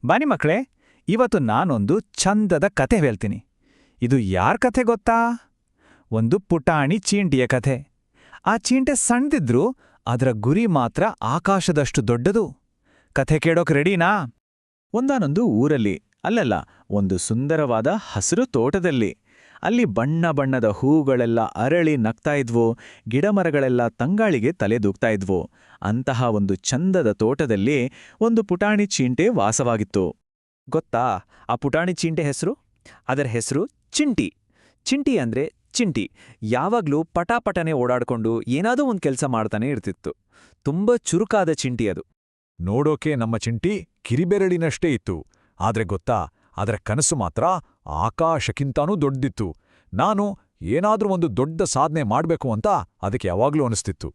ಬನ್ನಿ ಮಕ್ಕಳೇ, ಇವತ್ತು ನಾನೊಂದು ಚಂದದ ಕತೆ ಹೇಳ್ತೀನಿ. ಇದು ಯಾರ ಕಥೆ ಗೊತ್ತಾ? ಒಂದು ಪುಟಾಣಿ ಚೀಂಟಿಯ ಕಥೆ. ಆ ಚೀಂಟೆ ಸಣ್ಣದಿದ್ರು ಅದರ ಗುರಿ ಮಾತ್ರ ಆಕಾಶದಷ್ಟು ದೊಡ್ಡದು. ಕಥೆ ಕೇಳೋಕ್ ರೆಡಿನಾ? ಒಂದಾನೊಂದು ಊರಲ್ಲಿ, ಅಲ್ಲಲ್ಲ, ಒಂದು ಸುಂದರವಾದ ಹಸಿರು ತೋಟದಲ್ಲಿ. ಅಲ್ಲಿ ಬಣ್ಣ ಬಣ್ಣದ ಹೂಗಳೆಲ್ಲ ಅರಳಿ ನಗ್ತಾ ಇದ್ವು, ಗಿಡಮರಗಳೆಲ್ಲ ತಂಗಾಳಿಗೆ ತಲೆದೂಗ್ತಾ ಇದ್ವು. ಅಂತಹ ಒಂದು ಚಂದದ ತೋಟದಲ್ಲಿ ಒಂದು ಪುಟಾಣಿ ಚೀಂಟೆ ವಾಸವಾಗಿತ್ತು. ಗೊತ್ತಾ ಆ ಪುಟಾಣಿ ಚೀಂಟೆ ಹೆಸರು? ಅದರ ಹೆಸರು ಚಿಂಟಿ. ಚಿಂಟಿ ಅಂದ್ರೆ ಚಿಂಟಿ. ಯಾವಾಗ್ಲೂ ಪಟಾಪಟನೆ ಓಡಾಡ್ಕೊಂಡು ಏನಾದೋ ಒಂದು ಕೆಲಸ ಮಾಡ್ತಾನೆ ಇರ್ತಿತ್ತು. ತುಂಬ ಚುರುಕಾದ ಚಿಂಟಿ ಅದು. ನೋಡೋಕೆ ನಮ್ಮ ಚಿಂಟಿ ಕಿರಿಬೆರಳಿನಷ್ಟೇ ಇತ್ತು. ಆದ್ರೆ ಗೊತ್ತಾ, ಅದರ ಕನಸು ಮಾತ್ರ ಆಕಾಶಕ್ಕಿಂತಾನೂ ದೊಡ್ಡದಿತ್ತು. ನಾನು ಏನಾದ್ರೂ ಒಂದು ದೊಡ್ಡ ಸಾಧನೆ ಮಾಡ್ಬೇಕು ಅಂತ ಅದಕ್ಕೆ ಯಾವಾಗ್ಲೂ ಅನಿಸ್ತಿತ್ತು.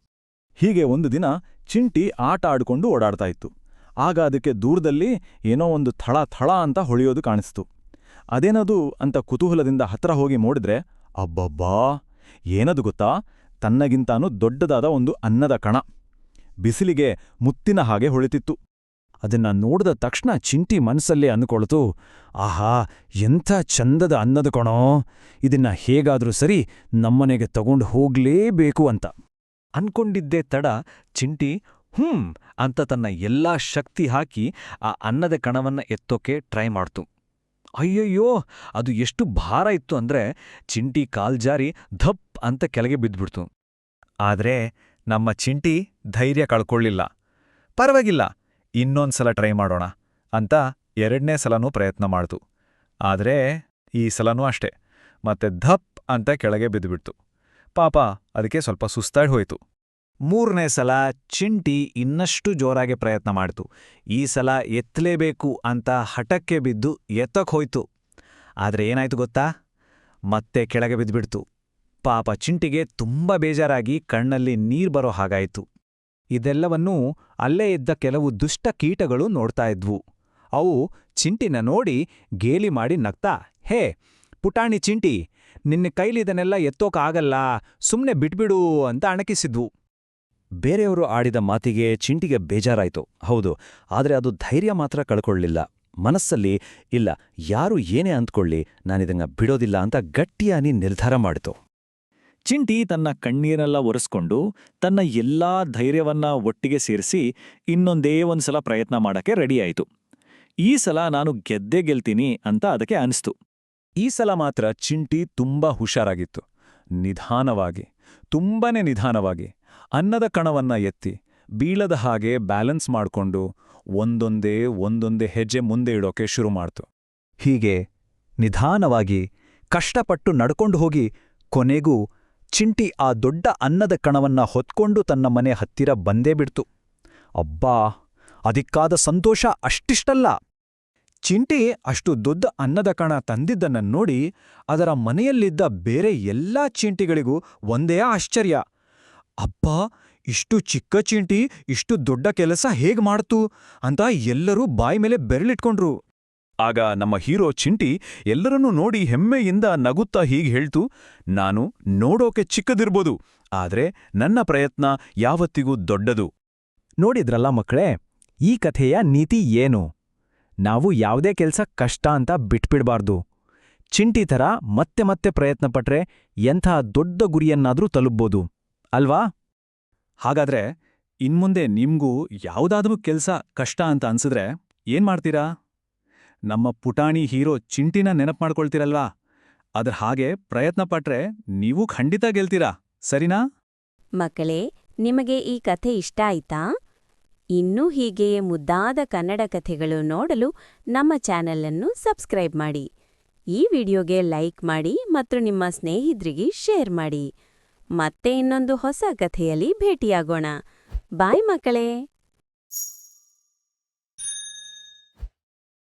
ಹೀಗೆ ಒಂದು ದಿನ ಚಿಂಟಿ ಆಟ ಆಡ್ಕೊಂಡು ಓಡಾಡ್ತಾ ಇತ್ತು. ಆಗ ಅದಕ್ಕೆ ದೂರದಲ್ಲಿ ಏನೋ ಒಂದು ಥಳ ಥಳ ಅಂತ ಹೊಳೆಯೋದು ಕಾಣಿಸ್ತು. ಅದೇನದು ಅಂತ ಕುತೂಹಲದಿಂದ ಹತ್ರ ಹೋಗಿ ನೋಡಿದ್ರೆ, ಅಬ್ಬಬ್ಬಾ, ಏನದು ಗೊತ್ತಾ? ತನ್ನಗಿಂತಾನೂ ದೊಡ್ಡದಾದ ಒಂದು ಅನ್ನದ ಕಣ ಬಿಸಿಲಿಗೆ ಮುತ್ತಿನ ಹಾಗೆ ಹೊಳಿತಿತ್ತು. ಅದನ್ನ ನೋಡಿದ ತಕ್ಷಣ ಚಿಂಟಿ ಮನಸ್ಸಲ್ಲೇ ಅಂದ್ಕೊಳ್ತು, ಆಹಾ, ಎಂಥ ಚಂದದ ಅನ್ನದ ಕಣೋ, ಇದನ್ನ ಹೇಗಾದ್ರೂ ಸರಿ ನಮ್ಮನೆಗೆ ತಗೊಂಡು ಹೋಗ್ಲೇಬೇಕು ಅಂತ ಅನ್ಕೊಂಡಿದ್ದೇ ತಡ ಚಿಂಟಿ ಅಂತ ತನ್ನ ಎಲ್ಲಾ ಶಕ್ತಿ ಹಾಕಿ ಆ ಅನ್ನದ ಕಣವನ್ನ ಎತ್ತೋಕೆ ಟ್ರೈ ಮಾಡ್ತು. ಅಯ್ಯಯ್ಯೋ, ಅದು ಎಷ್ಟು ಭಾರ ಇತ್ತು ಅಂದ್ರೆ ಚಿಂಟಿ ಕಾಲ್ಜಾರಿ ಧಪ್ ಅಂತ ಕೆಳಗೆ ಬಿದ್ಬಿಡ್ತು. ಆದ್ರೆ ನಮ್ಮ ಚಿಂಟಿ ಧೈರ್ಯ ಕಳ್ಕೊಳ್ಳಿಲ್ಲ. ಪರವಾಗಿಲ್ಲ, ಇನ್ನೊಂದ್ಸಲ ಟ್ರೈ ಮಾಡೋಣ ಅಂತ ಎರಡನೇ ಸಲನೂ ಪ್ರಯತ್ನ ಮಾಡ್ತು. ಆದ್ರೆ ಈ ಸಲನೂ ಅಷ್ಟೇ, ಮತ್ತೆ ಧಪ್ ಅಂತ ಕೆಳಗೆ ಬಿದ್ದುಬಿಡ್ತು. ಪಾಪ ಅದಕ್ಕೆ ಸ್ವಲ್ಪ ಸುಸ್ತಾಗಿ ಹೋಯ್ತು. ಮೂರನೇ ಸಲ ಚಿಂಟಿ ಇನ್ನಷ್ಟು ಜೋರಾಗಿ ಪ್ರಯತ್ನ ಮಾಡ್ತು. ಈ ಸಲ ಎತ್ತಲೇಬೇಕು ಅಂತ ಹಠಕ್ಕೆ ಬಿದ್ದು ಎತ್ತಕ್ಕೆ ಹೋಯ್ತು. ಆದ್ರೆ ಏನಾಯ್ತು ಗೊತ್ತಾ? ಮತ್ತೆ ಕೆಳಗೆ ಬಿದ್ದುಬಿಡ್ತು. ಪಾಪ ಚಿಂಟಿಗೆ ತುಂಬ ಬೇಜಾರಾಗಿ ಕಣ್ಣಲ್ಲಿ ನೀರ್ ಬರೋ ಹಾಗಾಯಿತು. ಇದೆಲ್ಲವನ್ನೂ ಅಲ್ಲೇ ಇದ್ದ ಕೆಲವು ದುಷ್ಟ ಕೀಟಗಳು ನೋಡ್ತಾ ಇದ್ವು. ಅವು ಚಿಂಟಿನ ನೋಡಿ ಗೇಲಿ ಮಾಡಿ ನಗ್ತಾ, ಹೇ ಪುಟಾಣಿ ಚಿಂಟಿ, ನಿನ್ನ ಕೈಲಿದನ್ನೆಲ್ಲ ಎತ್ತೋಕಾಗಲ್ಲ, ಸುಮ್ನೆ ಬಿಟ್ಬಿಡು ಅಂತ ಅಣಕಿಸಿದ್ವು. ಬೇರೆಯವರು ಆಡಿದ ಮಾತಿಗೆ ಚಿಂಟಿಗೆ ಬೇಜಾರಾಯ್ತು, ಹೌದು. ಆದರೆ ಅದು ಧೈರ್ಯ ಮಾತ್ರ ಕಳ್ಕೊಳ್ಳಿಲ್ಲ. ಮನಸ್ಸಲ್ಲಿ, ಇಲ್ಲ, ಯಾರು ಏನೇ ಅಂದ್ಕೊಳ್ಳಿ, ನಾನಿದಂಗ ಬಿಡೋದಿಲ್ಲ ಅಂತ ಗಟ್ಟಿಯಾಗಿ ನಿರ್ಧಾರ ಮಾಡಿತು. ಚಿಂಟಿ ತನ್ನ ಕಣ್ಣೀರೆಲ್ಲ ಒರೆಸ್ಕೊಂಡು ತನ್ನ ಎಲ್ಲಾ ಧೈರ್ಯವನ್ನ ಒಟ್ಟಿಗೆ ಸೇರಿಸಿ ಇನ್ನೊಂದೇ ಒಂದ್ಸಲ ಪ್ರಯತ್ನ ಮಾಡಕ್ಕೆ ರೆಡಿಯಾಯಿತು. ಈ ಸಲ ನಾನು ಗೆದ್ದೇ ಗೆಲ್ತೀನಿ ಅಂತ ಅದಕ್ಕೆ ಅನಿಸ್ತು. ಈ ಸಲ ಮಾತ್ರ ಚಿಂಟಿ ತುಂಬಾ ಹುಷಾರಾಗಿತ್ತು. ನಿಧಾನವಾಗಿ, ತುಂಬಾನೇ ನಿಧಾನವಾಗಿ ಅನ್ನದ ಕಣವನ್ನ ಎತ್ತಿ ಬೀಳದ ಹಾಗೆ ಬ್ಯಾಲೆನ್ಸ್ ಮಾಡ್ಕೊಂಡು ಒಂದೊಂದೇ ಹೆಜ್ಜೆ ಮುಂದೆ ಇಡೋಕೆ ಶುರು ಮಾಡ್ತು. ಹೀಗೆ ನಿಧಾನವಾಗಿ ಕಷ್ಟಪಟ್ಟು ನಡ್ಕೊಂಡು ಹೋಗಿ ಕೊನೆಗೂ ಚಿಂಟಿ ಆ ದೊಡ್ಡ ಅನ್ನದ ಕಣವನ್ನ ಹೊತ್ಕೊಂಡು ತನ್ನ ಮನೆ ಹತ್ತಿರ ಬಂದೇ ಬಿಡ್ತು. ಅಬ್ಬಾ, ಅದಕ್ಕಾದ ಸಂತೋಷ ಅಷ್ಟಿಷ್ಟಲ್ಲ. ಚಿಂಟಿ ಅಷ್ಟು ದೊಡ್ಡ ಅನ್ನದ ಕಣ ತಂದಿದ್ದನ್ನ ನೋಡಿ ಅದರ ಮನೆಯಲ್ಲಿದ್ದ ಬೇರೆ ಎಲ್ಲಾ ಚಿಂಟಿಗಳಿಗೂ ಒಂದೇ ಆಶ್ಚರ್ಯ. ಅಬ್ಬಾ, ಇಷ್ಟು ಚಿಕ್ಕ ಚಿಂಟಿ ಇಷ್ಟು ದೊಡ್ಡ ಕೆಲಸ ಹೇಗ್ ಮಾಡ್ತು ಅಂತ ಎಲ್ಲರೂ ಬಾಯಿ ಮೇಲೆ ಬೆರಳಿಟ್ಕೊಂಡ್ರು. ಆಗ ನಮ್ಮ ಹೀರೋ ಚಿಂಟಿ ಎಲ್ಲರನ್ನೂ ನೋಡಿ ಹೆಮ್ಮೆಯಿಂದ ನಗುತ್ತಾ ಹೀಗೆ ಹೇಳ್ತು, ನಾನು ನೋಡೋಕೆ ಚಿಕ್ಕದಿರ್ಬೋದು, ಆದ್ರೆ ನನ್ನ ಪ್ರಯತ್ನ ಯಾವತ್ತಿಗೂ ದೊಡ್ಡದು. ನೋಡಿದ್ರಲ್ಲ ಮಕ್ಕಳೇ, ಈ ಕಥೆಯ ನೀತಿ ಏನು? ನಾವು ಯಾವುದೇ ಕೆಲ್ಸ ಕಷ್ಟ ಅಂತ ಬಿಟ್ಬಿಡ್ಬಾರ್ದು. ಚಿಂಟಿ ಥರ ಮತ್ತೆ ಮತ್ತೆ ಪ್ರಯತ್ನ ಪಟ್ರೆ ಎಂಥ ದೊಡ್ಡ ಗುರಿಯನ್ನಾದ್ರೂ ತಲುಪ್ಬೋದು ಅಲ್ವಾ? ಹಾಗಾದ್ರೆ ಇನ್ಮುಂದೆ ನಿಮ್ಗೂ ಯಾವುದಾದ್ರೂ ಕೆಲ್ಸ ಕಷ್ಟ ಅಂತ ಅನ್ಸಿದ್ರೆ ಏನ್ ಮಾಡ್ತೀರಾ? ನಮ್ಮ ಪುಟಾಣಿ ಹೀರೋ ಚಿಂಟಿನ ನೆನಪು ಮಾಡ್ಕೊಳ್ತೀರಲ್ವಾ? ಅದ್ರ ಹಾಗೆ ಪ್ರಯತ್ನ ಪಟ್ರೆ ನೀವು ಖಂಡಿತ ಗೆಲ್ತೀರಾ, ಸರಿನಾ? ಮಕ್ಕಳೇ, ನಿಮಗೆ ಈ ಕಥೆ ಇಷ್ಟ ಆಯ್ತಾ? ಇನ್ನೂ ಹೀಗೆಯೇ ಮುದ್ದಾದ ಕನ್ನಡ ಕಥೆಗಳು ನೋಡಲು ನಮ್ಮ ಚಾನೆಲ್ ಅನ್ನು ಸಬ್ಸ್ಕ್ರೈಬ್ ಮಾಡಿ. ಈ ವಿಡಿಯೋಗೆ ಲೈಕ್ ಮಾಡಿ ಮತ್ತು ನಿಮ್ಮ ಸ್ನೇಹಿತರಿಗೆ ಶೇರ್ ಮಾಡಿ. ಮತ್ತೆ ಇನ್ನೊಂದು ಹೊಸ ಕಥೆಯಲ್ಲಿ ಭೇಟಿಯಾಗೋಣ. ಬಾಯ್ ಮಕ್ಕಳೇ.